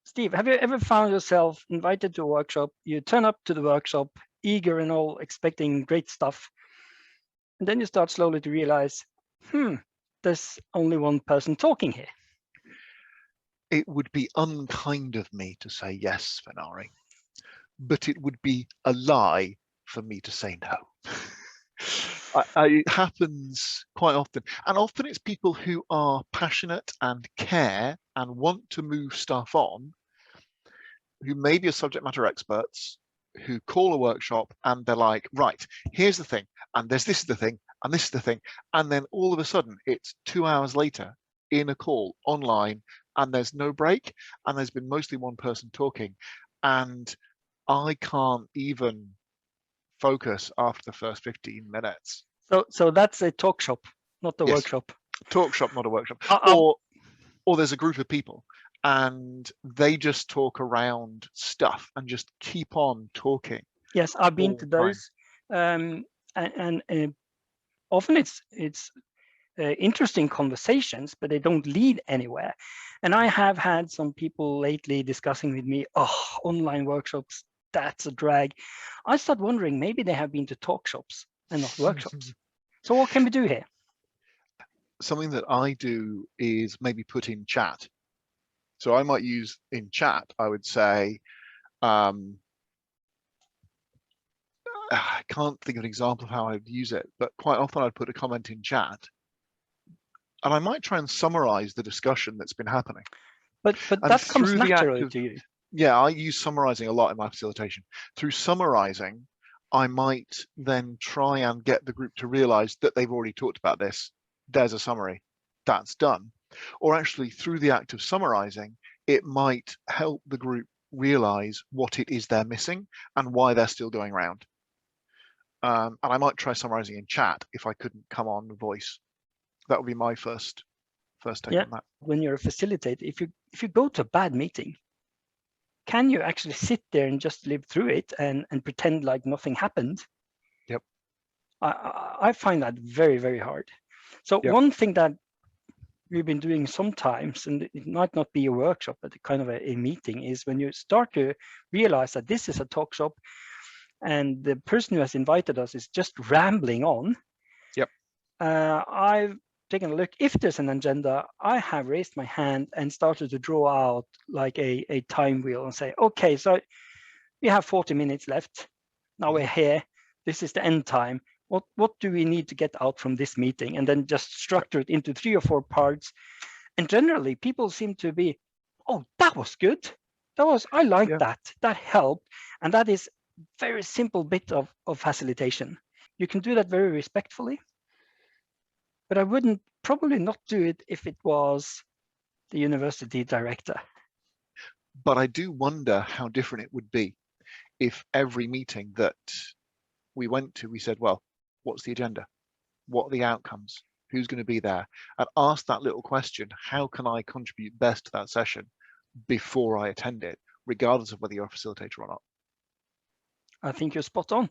Steve, have you ever found yourself invited to a workshop? You turn up to the workshop, eager and all, expecting great stuff. And then you start slowly to realize, there's only one person talking here. It would be unkind of me to say yes, Venari, but it would be a lie for me to say no. It happens quite often. And often it's people who are passionate and care and want to move stuff on, who maybe are subject matter experts, who call a workshop and they're like, right, here's the thing, and this is the thing, and this is the thing. And then all of a sudden it's 2 hours later in a call online and there's no break and there's been mostly one person talking. And I can't even focus after the first 15 minutes. So that's a talk shop, not the Yes. workshop. Talk shop, not a workshop. Or there's a group of people and they just talk around stuff and just keep on talking. Yes, I've been to those, and often it's interesting conversations, but they don't lead anywhere. And I have had some people lately discussing with me, online workshops, that's a drag. I start wondering, maybe they have been to talk shops and not workshops. So what can we do here? Something that I do is maybe put in chat. So I might use in chat, I would say, I can't think of an example of how I'd use it, but quite often I'd put a comment in chat and I might try and summarize the discussion that's been happening. But that comes naturally to you. Yeah, I use summarizing a lot in my facilitation. Through summarizing, I might then try and get the group to realize that they've already talked about this. There's a summary, that's done. Or actually through the act of summarizing, it might help the group realize what it is they're missing and why they're still going around. And I might try summarizing in chat if I couldn't come on voice. That would be my first take on that. When you're a facilitator, if you go to a bad meeting, can you actually sit there and just live through it and pretend like nothing happened? Yep. I find that very, very hard. So one thing that we've been doing sometimes, and it might not be a workshop, but kind of a meeting, is when you start to realize that this is a talk shop and the person who has invited us is just rambling on. Yep. I've taken a look. If there's an agenda, I have raised my hand and started to draw out like a time wheel and say, okay, so we have 40 minutes left. Now we're here. This is the end time. What do we need to get out from this meeting? And then just structure it into 3 or 4 parts. And generally people seem to be, oh, that was good. I like that. That helped. And that is very simple bit of facilitation. You can do that very respectfully. But I wouldn't probably not do it if it was the university director. But I do wonder how different it would be if every meeting that we went to, we said, well, what's the agenda? What are the outcomes? Who's going to be there? And ask that little question, how can I contribute best to that session before I attend it, regardless of whether you're a facilitator or not? I think you're spot on.